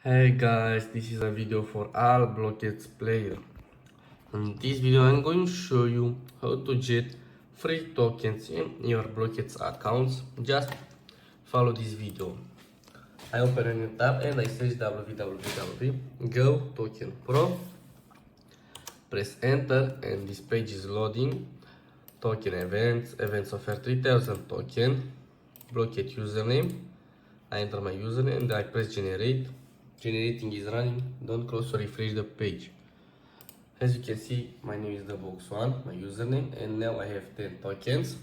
Hey guys, this is a video for all Blooket player. In this video I'm going to show you how to get free tokens in your Blooket accounts. Just follow this video. I open a new tab and I search www.go-token-pro. Press enter and this page is loading. Token events offer 3000 token. Blooket username. I enter my username and I press generate. Generating is running. Don't close or refresh the page. As you can see, my name is the box one, my username, and now I have 10 tokens.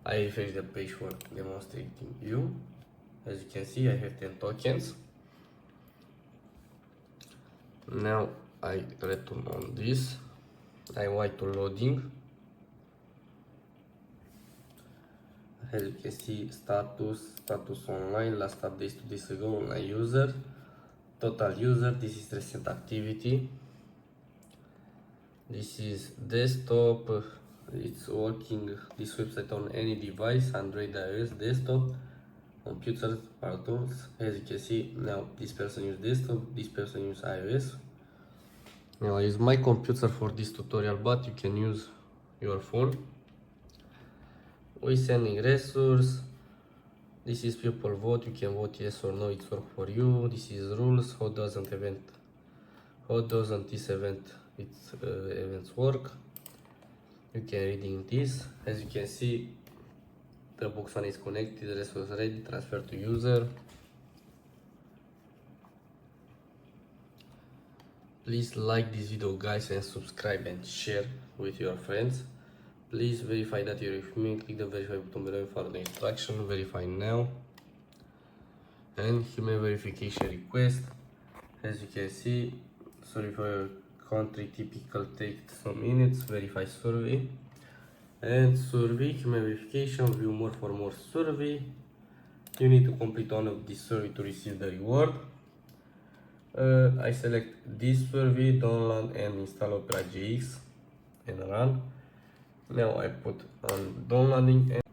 I refresh the page for demonstrating you. As you can see, I have 10 tokens. Now I return on this. I wait to loading. As you can see, status online, last update 2 days ago, online user, total user, this is recent activity, this is desktop, it's working, this website on any device, Android, iOS, desktop, computers, are tools. As you can see, now this person use desktop, this person use iOS. Now I use my computer for this tutorial, but you can use your phone. We sending resource. This is people vote. You can vote yes or no. It's work for you. This is rules. How doesn't this events work? You can reading this. As you can see, the box one is connected. The resource ready. Transfer to user. Please like this video, guys, and subscribe and share with your friends. Please verify that you're with me. Click the verify button below and follow the instruction. Verify now. And human verification request. As you can see, sorry for your country, typical take some minutes. Verify survey. And survey, human verification, view more for more survey. You need to complete one of this survey to receive the reward. I select this survey, download and install Opera GX and run. Now I put on downloading and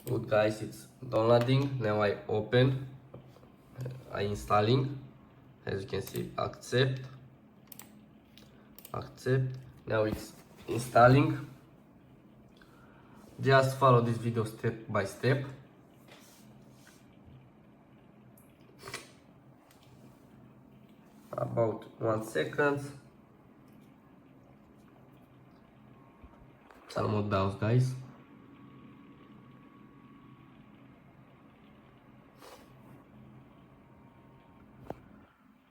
good guys, it's downloading. Now I open, I installing. As you can see, accept. Now it's installing. Just follow this video step by step. About 1 second. It's almost down, guys.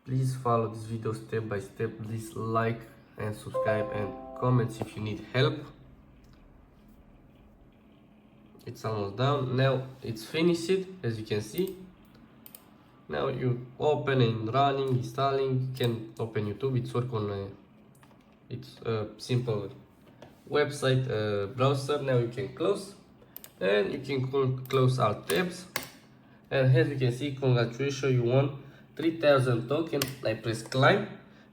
Please follow this video step by step. Please like and subscribe and comments if you need help. It's almost done. Now it's finished, as you can see. Now you open and running, installing. You can open YouTube. It's work on it's a simple website browser. Now you can close and you can close all tabs. And as you can see, congratulations, you won 3000 tokens. I press climb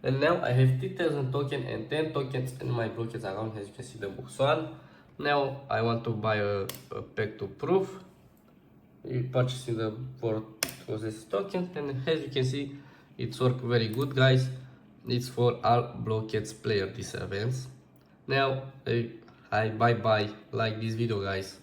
and now I have 3000 tokens and 10 tokens in my Blooket account. As you can see, the box one. Now I want to buy a pack to proof. You purchasing the for possess tokens, and as you can see, it's work very good, guys. It's for all Blooket player, these events. Now, bye bye. Like this video, guys.